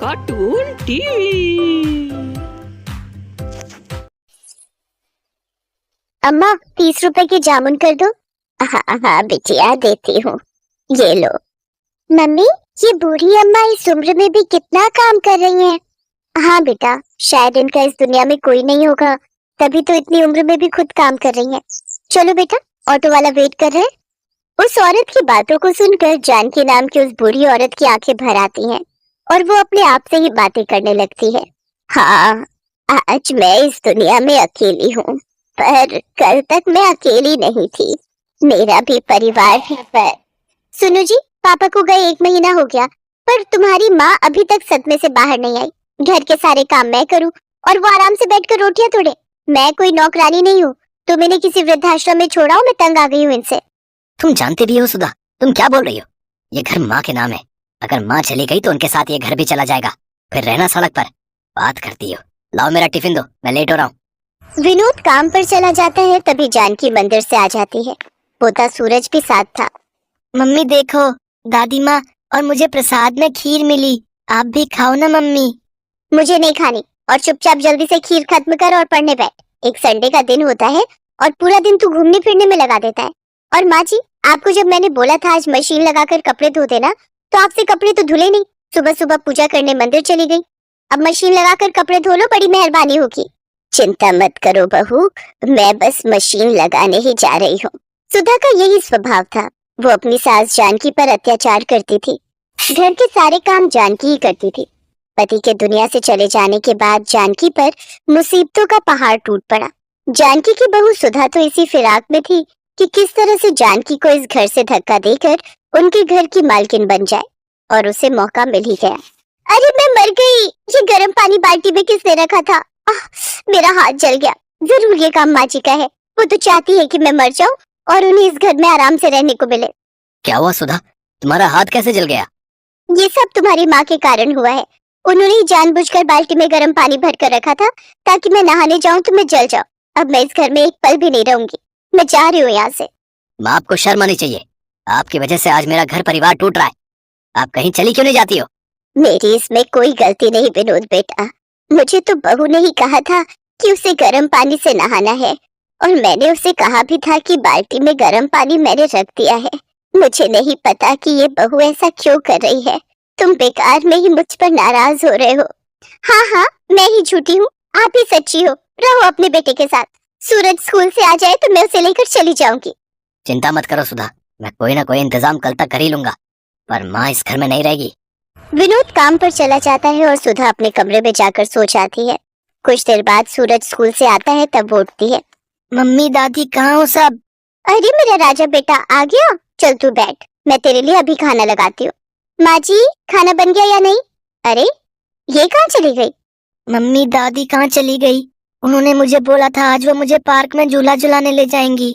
Cartoon TV. अम्मा 30 रुपए के जामुन कर दो। हाँ हाँ बिटिया देती हूँ, ये लो। मम्मी ये बूढ़ी अम्मा इस उम्र में भी कितना काम कर रही हैं। हाँ बेटा, शायद इनका इस दुनिया में कोई नहीं होगा, तभी तो इतनी उम्र में भी खुद काम कर रही हैं। चलो बेटा, ऑटो वाला वेट कर रहे हैं। उस औरत की बातों को सुनकर जानकी नाम की उस बूढ़ी औरत की आंखें भर आती हैं और वो अपने आप से ही बातें करने लगती है। हाँ, आज मैं इस दुनिया में अकेली हूँ, पर कल तक मैं अकेली नहीं थी, मेरा भी परिवार है। पर सुनो जी, पापा को गए 1 महीना हो गया, पर तुम्हारी माँ अभी तक सदमे से बाहर नहीं आई। घर के सारे काम मैं करूँ और वो आराम से बैठकर रोटियां तोड़े। मैं कोई नौकरानी नहीं हूँ, तुम इन्हें किसी वृद्धाश्रम में छोड़ा हो, मैं तंग आ गई हूँ इनसे। तुम जानती भी हो सुधा, तुम क्या बोल रही हो? ये घर माँ के नाम है, अगर माँ चली गई तो उनके साथ ये घर भी चला जाएगा, फिर रहना सड़क पर। बात करती हो। लाओ मेरा टिफिन दो, मैं लेट हो रहा हूँ। विनोद काम पर चला जाता है, तभी जानकी मंदिर से आ जाती है। पोता सूरज भी साथ था। मम्मी देखो, दादी माँ और मुझे प्रसाद में खीर मिली, आप भी खाओ ना मम्मी। मुझे नहीं खानी, और चुपचाप जल्दी से खीर खत्म कर और पढ़ने बैठ। एक संडे का दिन होता है और पूरा दिन तू घूमने फिरने में लगा देता है। और माँ जी, आपको जब मैंने बोला था आज मशीन लगाकर कपड़े धो देना, तो आपसे कपड़े तो धुले नहीं, सुबह सुबह पूजा करने मंदिर चली गई। अब मशीन लगाकर कपड़े धो लो, बड़ी मेहरबानी होगी। चिंता मत करो बहू, मैं बस मशीन लगाने ही जा रही हूँ। सुधा का यही स्वभाव था, वो अपनी सास जानकी पर अत्याचार करती थी। घर के सारे काम जानकी ही करती थी। पति के दुनिया से चले जाने के बाद जानकी पर मुसीबतों का पहाड़ टूट पड़ा। जानकी की बहू सुधा तो इसी फिराक में थी कि किस तरह से जानकी को इस घर से धक्का देकर उनके घर की मालकिन बन जाए, और उसे मौका मिल ही गया। अरे मैं मर गई, ये गर्म पानी बाल्टी में किसने रखा था? मेरा हाथ जल गया। जरूर ये काम माँ जी का है, वो तो चाहती है कि मैं मर जाऊं और उन्हें इस घर में आराम से रहने को मिले। क्या हुआ सुधा, तुम्हारा हाथ कैसे जल गया? ये सब तुम्हारी माँ के कारण हुआ है। उन्होंने ही जानबूझकर बाल्टी में गर्म पानी भर कर रखा था ताकि मैं नहाने जाऊं तो मैं जल जाऊं। अब मैं इस घर में एक पल भी नहीं रहूंगी, मैं जा रही हूँ यहाँ से। माँ, आपको शर्म आनी चाहिए, आपकी वजह से आज मेरा घर परिवार टूट रहा है। आप कहीं चली क्यों नहीं जाती हो? मेरी इसमें कोई गलती नहीं विनोद बेटा, मुझे तो बहू ने ही कहा था कि उसे गर्म पानी से नहाना है, और मैंने उसे कहा भी था कि बाल्टी में गर्म पानी मैंने रख दिया है। मुझे नहीं पता कि ये बहू ऐसा क्यों कर रही है। तुम बेकार में ही मुझ पर नाराज हो रहे हो। हाँ हाँ, मैं ही झूठी हूँ, आप ही सच्ची हो। रहो अपने बेटे के साथ, सूरज स्कूल से आ जाए तो मैं उसे लेकर चली जाऊंगी। चिंता मत करो सुधा, मैं कोई ना कोई इंतजाम कल तक कर ही लूंगा, पर माँ इस घर में नहीं रहेगी। विनोद काम पर चला जाता है और सुधा अपने कमरे में जाकर सो जाती है। कुछ देर बाद सूरज स्कूल से आता है, तब वो उठती है। मम्मी दादी कहाँ हो सब? अरे मेरा राजा बेटा आ गया, चल तू बैठ, मैं तेरे लिए अभी खाना लगाती हूँ। माँ जी, खाना बन गया या नहीं? अरे ये कहाँ चली गई? मम्मी दादी कहाँ चली गई? उन्होंने मुझे बोला था आज वो मुझे पार्क में झूला झुलाने ले जाएंगी।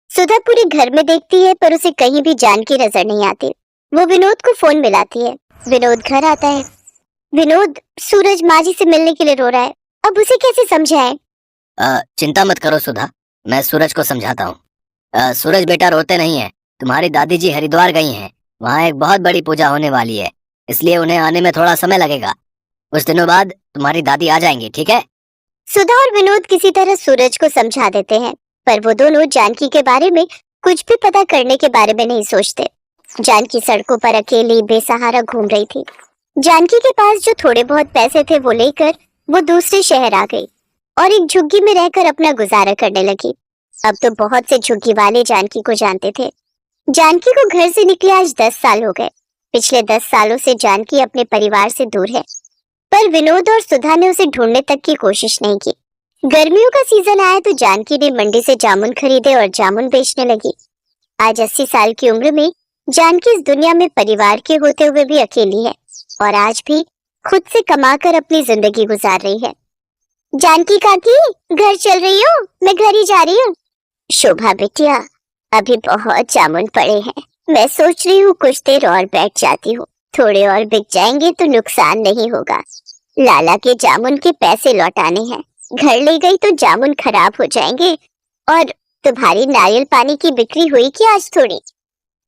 सुधा पूरे घर में देखती है पर उसे कहीं भी जानकी नजर नहीं आती। वो विनोद को फोन मिलाती है। विनोद घर आता है। विनोद, सूरज माँ जी से मिलने के लिए रो रहा है, अब उसे कैसे समझाएं? चिंता मत करो सुधा, मैं सूरज को समझाता हूँ। सूरज बेटा रोते नहीं है, तुम्हारी दादी जी हरिद्वार गई हैं, वहाँ एक बहुत बड़ी पूजा होने वाली है, इसलिए उन्हें आने में थोड़ा समय लगेगा। कुछ दिनों बाद तुम्हारी दादी आ जाएंगी, ठीक है? सुधा और विनोद किसी तरह सूरज को समझा देते हैं, पर वो दोनों जानकी के बारे में कुछ भी पता करने के बारे में नहीं सोचते। जानकी सड़कों पर अकेली बेसहारा घूम रही थी। जानकी के पास जो थोड़े बहुत पैसे थे वो लेकर वो दूसरे शहर आ गई और एक झुग्गी में रहकर अपना गुजारा करने लगी। अब तो बहुत से झुग्गी वाले जानकी को जानते थे। जानकी को घर से निकले आज 10 साल हो गए। पिछले 10 सालों से जानकी अपने परिवार से दूर है, पर विनोद और सुधा ने उसे ढूंढने तक की कोशिश नहीं की। गर्मियों का सीजन आया तो जानकी ने मंडी से जामुन खरीदे और जामुन बेचने लगी। आज 80 साल की उम्र में जानकी इस दुनिया में परिवार के होते हुए भी अकेली है और आज भी खुद से कमाकर अपनी जिंदगी गुजार रही है। जानकी काकी, घर चल रही हो? मैं घर ही जा रही हूँ। शोभा बिटिया, अभी बहुत जामुन पड़े हैं, मैं सोच रही हूँ कुछ देर और बैठ जाती हूँ, थोड़े और बिक जाएंगे तो नुकसान नहीं होगा। लाला के जामुन के पैसे लौटाने हैं, घर ले गई तो जामुन खराब हो जाएंगे। और तुम्हारी नारियल पानी की बिक्री हुई कि आज थोड़ी?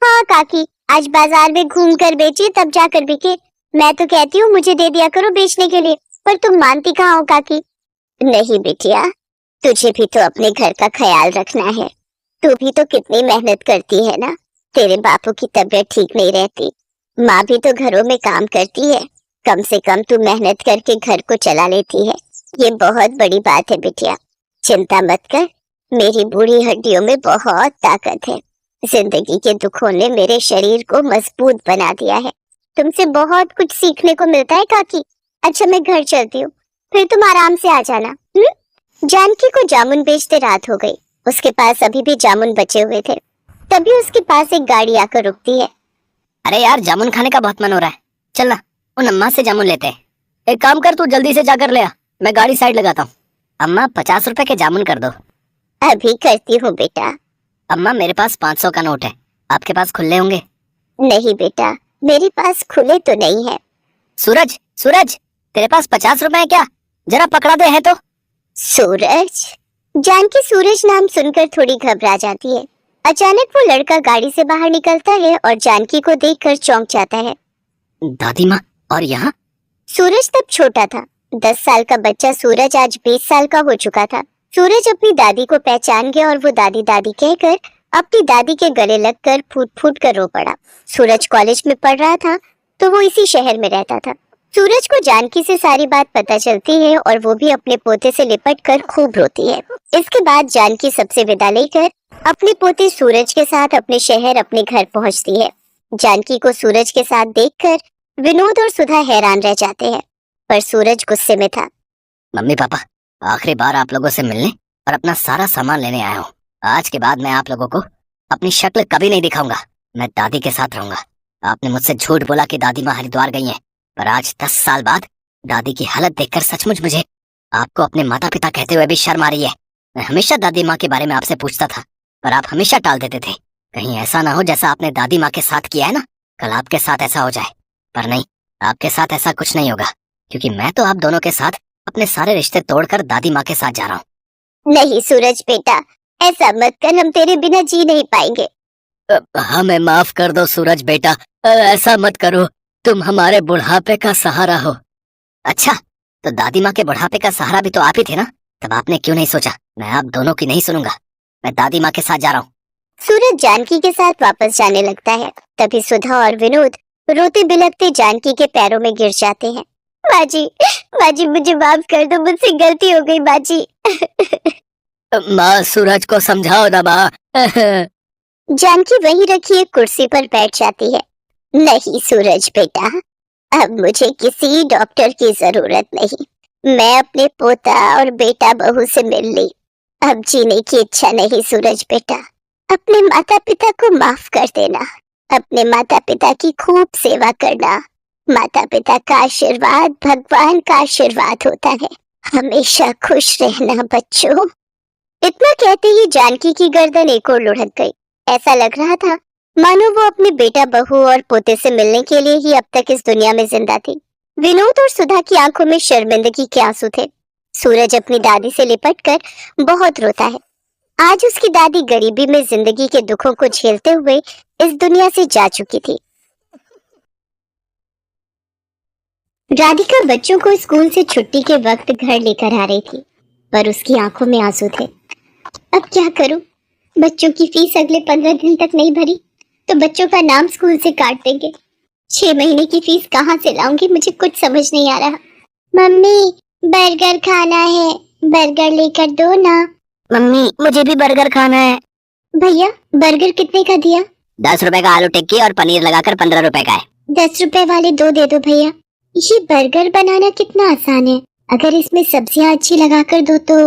हाँ काकी, आज बाजार में घूम कर बेची तब जाकर बिके। मैं तो कहती हूँ मुझे दे दिया करो बेचने के लिए, पर तुम मानती कहाँ हो काकी। नहीं बिटिया, तुझे भी तो अपने घर का ख्याल रखना है। तू भी तो कितनी मेहनत करती है ना। तेरे बापू की तबीयत ठीक नहीं रहती, माँ भी तो घरों में काम करती है। कम से कम तू मेहनत करके घर को चला लेती है, ये बहुत बड़ी बात है बिटिया। चिंता मत कर, मेरी बूढ़ी हड्डियों में बहुत ताकत है। जिंदगी के दुखों ने मेरे शरीर को मजबूत बना दिया है। तुमसे बहुत कुछ सीखने को मिलता है काकी। अच्छा मैं घर चलती हूँ, फिर तुम आराम से आ जाना। जानकी को जामुन बेचते रात हो गई। उसके पास अभी भी जामुन बचे हुए थे। तभी उसके पास एक गाड़ी आकर रुकती है। अरे यार, जामुन खाने का बहुत मन हो रहा है, चल ना उन अम्मा से जामुन लेते हैं। एक काम कर, तू जल्दी से जाकर ले आ, मैं गाड़ी साइड लगाता हूँ। अम्मा 50 रुपए के जामुन कर दो। अभी करती हूँ बेटा। अम्मा मेरे पास 500 का नोट है, आपके पास खुले होंगे? नहीं बेटा, मेरे पास खुले तो नहीं है। सूरज, सूरज, तेरे पास 50 रुपए है क्या? जरा पकड़ा दे है तो। सूरज। जानकी सूरज नाम सुनकर थोड़ी घबरा जाती है। अचानक वो लड़का गाड़ी से बाहर निकलता है और जानकी को देखकर चौंक जाता है। दादी माँ, और यहाँ? सूरज तब छोटा था। 10 साल का बच्चा सूरज आज 20 साल का हो चुका था। सूरज अपनी दादी को पहचान गया और वो दादी दादी कहकर अपनी दादी के गले लगकर फूट फूट कर रो पड़ा। सूरज कॉलेज में पढ़ रहा था तो वो इसी शहर में रहता था। सूरज को जानकी से सारी बात पता चलती है और वो भी अपने पोते से लिपट कर खूब रोती है। इसके बाद जानकी सबसे विदा लेकर अपने पोते सूरज के साथ अपने शहर अपने घर पहुंचती है। जानकी को सूरज के साथ देखकर विनोद और सुधा हैरान रह जाते हैं, पर सूरज गुस्से में था। मम्मी पापा, आखिरी बार आप लोगों से मिलने और अपना सारा सामान लेने आया हूँ। आज के बाद मैं आप लोगों को अपनी शक्ल कभी नहीं दिखाऊंगा। मैं दादी के साथ रहूंगा। आपने मुझसे झूठ बोला कि दादी माँ हरिद्वार गई हैं, पर आज 10 साल बाद दादी की हालत देखकर सचमुच मुझे आपको अपने माता पिता कहते हुए भी शर्म आ रही है। मैं हमेशा दादी माँ के बारे में आपसे पूछता था, पर आप हमेशा टाल देते थे। कहीं ऐसा ना हो जैसा आपने दादी माँ के साथ किया है ना, कल आपके साथ ऐसा हो जाए। पर नहीं, आपके साथ ऐसा कुछ नहीं होगा, क्योंकि मैं तो आप दोनों के साथ अपने सारे रिश्ते तोड़कर दादी माँ के साथ जा रहा हूँ। नहीं सूरज बेटा, ऐसा मत कर, हम तेरे बिना जी नहीं पाएंगे। हमें माफ कर दो सूरज बेटा, ऐसा मत करो, तुम हमारे बुढ़ापे का सहारा हो। अच्छा, तो दादी माँ के बुढ़ापे का सहारा भी तो आप ही थे ना, तब आपने क्यों नहीं सोचा मैं आप दोनों की नहीं सुनूंगा, मैं दादी माँ के साथ जा रहा हूँ। सूरज जानकी के साथ वापस जाने लगता है। तभी सुधा और विनोद रोते बिलखते जानकी के पैरों में गिर जाते हैं। बाजी, बाजी मुझे माफ कर दो, मुझसे गलती हो गई बाजी। माँ, सूरज को समझाओ ना माँ। जानकी वहीं रखी एक कुर्सी पर बैठ जाती है। नहीं सूरज बेटा, अब मुझे किसी डॉक्टर की जरूरत नहीं। मैं अपने पोता और बेटा बहू से मिल ली। अब जीने की इच्छा नहीं सूरज बेटा। अपने माता पिता को माफ कर देना। अपने माता पिता की खूब सेवा करना। माता पिता का आशीर्वाद भगवान का आशीर्वाद होता है। हमेशा खुश रहना बच्चों। इतना कहते ही जानकी की गर्दन एक ओर लुढ़क गई। ऐसा लग रहा था मानो वो अपने बेटा बहू और पोते से मिलने के लिए ही अब तक इस दुनिया में जिंदा थी। विनोद और सुधा की आंखों में शर्मिंदगी के आंसू थे। सूरज अपनी दादी से लिपटकर बहुत रोता है। आज उसकी दादी गरीबी में जिंदगी के दुखों को झेलते हुए इस दुनिया से जा चुकी थी। राधिका बच्चों को स्कूल से छुट्टी के वक्त घर लेकर आ रही थी, पर उसकी आंखों में आंसू थे। अब क्या करूं? बच्चों की फीस अगले 15 दिन तक नहीं भरी तो बच्चों का नाम स्कूल से काट देंगे। 6 महीने की फीस कहाँ से लाऊंगी? मुझे कुछ समझ नहीं आ रहा। मम्मी, बर्गर खाना है, बर्गर लेकर दो ना। मम्मी, मुझे भी बर्गर खाना है। भैया, बर्गर कितने का दिया? 10 रुपए का आलू टिक्की और पनीर लगाकर 15 रुपए का है। 10 रुपए वाले 2 दे दो भैया। ये बर्गर बनाना कितना आसान है, अगर इसमें सब्जियां अच्छी लगाकर दो तो।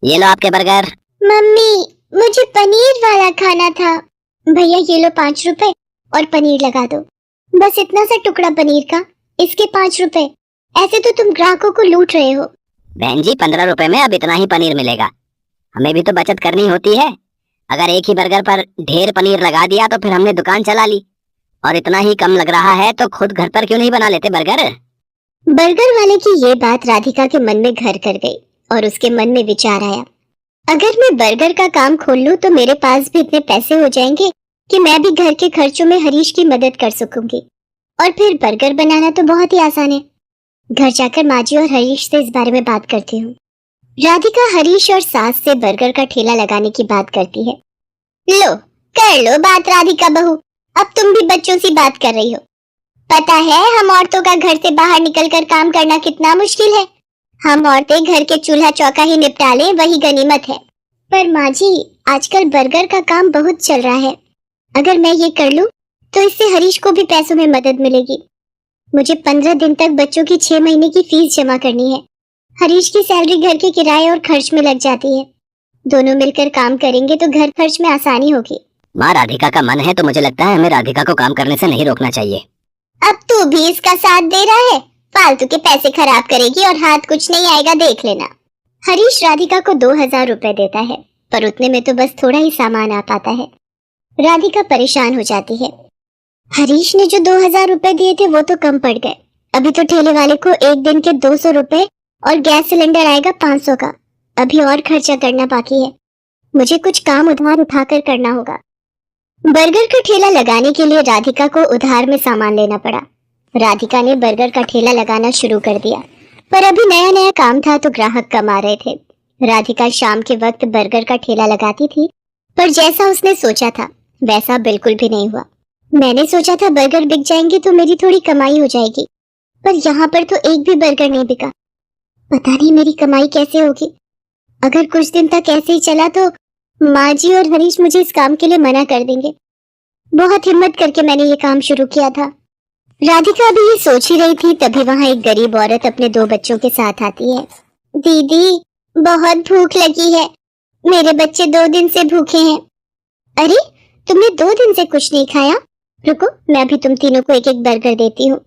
ये लो आपके बर्गर। मम्मी, मुझे पनीर वाला खाना था। भैया ये लो 5 रुपए और पनीर लगा दो। बस इतना सा टुकड़ा पनीर का, इसके 5 रुपए। ऐसे तो तुम ग्राहकों को लूट रहे हो। बहन जी, 15 रुपए में अब इतना ही पनीर मिलेगा, हमें भी तो बचत करनी होती है। अगर एक ही बर्गर पर ढेर पनीर लगा दिया तो फिर हमने दुकान चला ली, और इतना ही कम लग रहा है तो खुद घर पर क्यों नहीं बना लेते बर्गर। बर्गर वाले की ये बात राधिका के मन में घर कर गई और उसके मन में विचार आया, अगर मैं बर्गर का काम खोल लूं तो मेरे पास भी इतने पैसे हो जाएंगे कि मैं भी घर के खर्चों में हरीश की मदद कर सकूंगी। और फिर बर्गर बनाना तो बहुत ही आसान है। घर जाकर माँ जी और हरीश से इस बारे में बात करती हूँ। राधिका हरीश और सास से बर्गर का ठेला लगाने की बात करती है। लो कर लो बात राधिका बहू, अब तुम भी बच्चों से बात कर रही हो। पता है हम औरतों का घर से बाहर निकलकर काम करना कितना मुश्किल है। हम औरतें घर के चूल्हा चौका ही निपटा लें वही गनीमत है। पर माँ जी आजकल बर्गर का काम बहुत चल रहा है, अगर मैं ये कर लूं तो इससे हरीश को भी पैसों में मदद मिलेगी। मुझे 15 दिन तक बच्चों की 6 महीने की फीस जमा करनी है। हरीश की सैलरी घर के किराए और खर्च में लग जाती है। दोनों मिलकर काम करेंगे तो घर खर्च में आसानी होगी। माँ राधिका का मन है तो मुझे लगता है हमें राधिका को काम करने से नहीं रोकना चाहिए। अब तू भी इसका साथ दे रहा है, फालतू के पैसे खराब करेगी और हाथ कुछ नहीं आएगा, देख लेना। हरीश राधिका को 2000 रुपए देता है, पर उतने में तो बस थोड़ा ही सामान आ पाता है। राधिका परेशान हो जाती है। हरीश ने जो 2000 रुपए दिए थे वो तो कम पड़ गए। अभी तो ठेले वाले को एक दिन के 200 रुपए और गैस सिलेंडर आएगा 500 का। अभी और खर्चा करना बाकी है। मुझे कुछ काम उधार उठाकर करना होगा। बर्गर का ठेला लगाने के लिए राधिका को उधार में सामान लेना पड़ा। राधिका ने बर्गर का ठेला लगाना शुरू कर दिया, पर अभी नया नया काम था तो ग्राहक कम आ रहे थे। राधिका शाम के वक्त बर्गर का ठेला लगाती थी, पर जैसा उसने सोचा था वैसा बिल्कुल भी नहीं हुआ। मैंने सोचा था बर्गर बिक जाएंगे तो मेरी थोड़ी कमाई हो जाएगी, पर यहाँ पर तो एक भी बर्गर नहीं बिका। पता नहीं मेरी कमाई कैसे होगी। अगर कुछ दिन तक ऐसे ही चला तो माँ जी और हरीश मुझे इस काम के लिए मना कर देंगे। बहुत हिम्मत करके मैंने ये काम शुरू किया था। राधिका अभी ये सोच ही रही थी तभी वहाँ एक गरीब औरत अपने 2 बच्चों के साथ आती है। दीदी बहुत भूख लगी है, मेरे बच्चे 2 दिन से भूखे हैं। अरे तुमने 2 दिन से कुछ नहीं खाया? रुको मैं अभी तुम तीनों को एक एक बर्गर देती हूँ।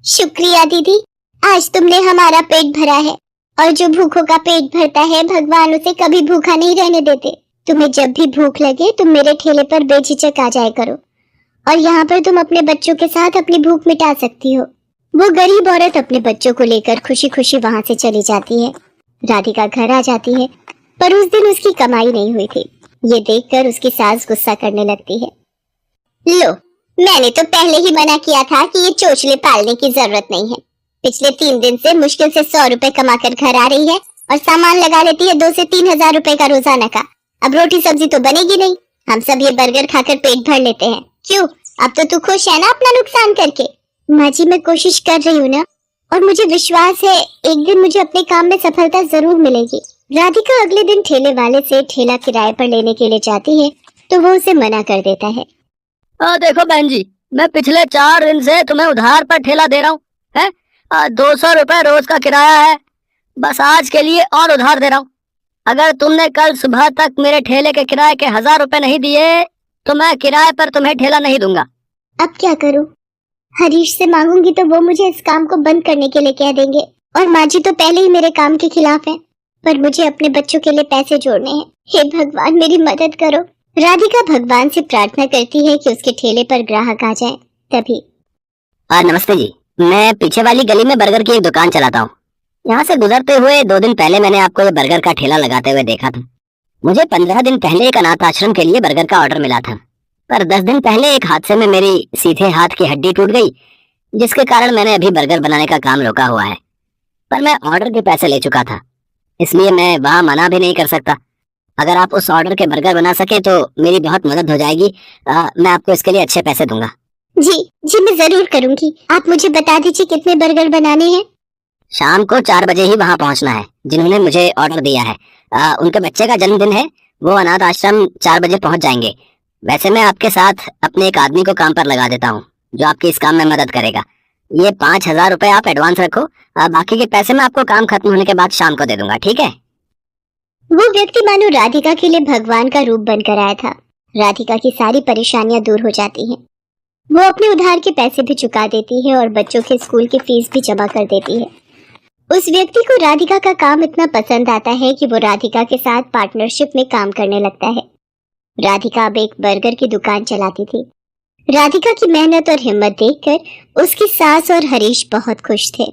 शुक्रिया दीदी, आज तुमने हमारा पेट भरा है, और जो भूखों का पेट भरता है भगवान उसे कभी भूखा नहीं रहने देते। तुम्हें जब भी भूख लगे तुम मेरे ठेले पर बेझिझक आ जाया करो, और यहाँ पर तुम अपने बच्चों के साथ अपनी भूख मिटा सकती हो। वो गरीब औरत अपने बच्चों को लेकर खुशी खुशी वहाँ से चली जाती है। राधिका घर आ जाती है, पर उस दिन उसकी कमाई नहीं हुई थी। ये देखकर उसकी सास गुस्सा करने लगती है। लो मैंने तो पहले ही मना किया था कि ये चोचले पालने की जरूरत नहीं है। पिछले 3 दिन से मुश्किल से 100 रुपए कमाकर घर आ रही है और सामान लगा लेती है 2 से 3 हजार रुपए का रोजाना का। अब रोटी सब्जी तो बनेगी नहीं, हम सब ये बर्गर खाकर पेट भर लेते हैं। क्यों अब तो तू खुश है ना अपना नुकसान करके? माँ जी मैं कोशिश कर रही हूँ ना, और मुझे विश्वास है एक दिन मुझे अपने काम में सफलता जरूर मिलेगी। राधिका अगले दिन ठेले वाले से ठेला किराए पर लेने के लिए जाती है तो वो उसे मना कर देता है। देखो बहन जी, मैं पिछले 4 दिन से तुम्हें उधार पर ठेला दे रहा हूँ, है 200 रुपए रोज का किराया है, बस आज के लिए और उधार दे रहा हूँ। अगर तुमने कल सुबह तक मेरे ठेले के किराए के 1000 रुपए नहीं दिए तो मैं किराए पर तुम्हें ठेला नहीं दूंगा। अब क्या करूं? हरीश से मांगूंगी तो वो मुझे इस काम को बंद करने के लिए कह देंगे, और माँ जी तो पहले ही मेरे काम के खिलाफ है। पर मुझे अपने बच्चों के लिए पैसे जोड़ने हैं। हे भगवान मेरी मदद करो। राधिका भगवान से प्रार्थना करती है कि उसके ठेले पर ग्राहक आ जाए। तभी नमस्ते जी, मैं पीछे वाली गली में बर्गर की एक दुकान चलाता हूँ। यहाँ से गुजरते हुए 2 दिन पहले मैंने आपको ये बर्गर का ठेला लगाते हुए देखा था। मुझे 15 दिन पहले एक अनाथ आश्रम के लिए बर्गर का ऑर्डर मिला था, पर 10 दिन पहले एक हादसे में मेरी सीधे हाथ की हड्डी टूट गई, जिसके कारण मैंने अभी बर्गर बनाने का काम रोका हुआ है। पर मैं ऑर्डर के पैसे ले चुका था, इसलिए मैं वहाँ मना भी नहीं कर सकता। अगर आप उस ऑर्डर के बर्गर बना सके तो मेरी बहुत मदद हो जाएगी। मैं आपको इसके लिए अच्छे पैसे दूंगा। जी मैं जरूर करूंगी। आप मुझे बता दीजिए कितने बर्गर बनाने हैं। शाम को 4 बजे ही वहाँ पहुँचना है। जिन्होंने मुझे ऑर्डर दिया है उनके बच्चे का जन्मदिन है, वो अनाथ आश्रम 4 बजे पहुँच जाएंगे। वैसे मैं आपके साथ अपने एक आदमी को काम पर लगा देता हूँ जो आपकी इस काम में मदद करेगा। ये 5000 रुपए आप एडवांस रखो, बाकी के पैसे मैं आपको काम खत्म होने के बाद शाम को दे दूंगा, ठीक है? वो व्यक्ति मानो राधिका के लिए भगवान का रूप बनकर आया था। राधिका की सारी परेशानियां दूर हो जाती हैं। वो अपने उधार के पैसे भी चुका देती है और बच्चों के स्कूल की फीस भी जमा कर देती है। उस व्यक्ति को राधिका का काम इतना पसंद आता है कि वो राधिका के साथ पार्टनरशिप में काम करने लगता है। राधिका अब एक बर्गर की दुकान चलाती थी। राधिका की मेहनत और हिम्मत देखकर उसकी सास और हरीश बहुत खुश थे।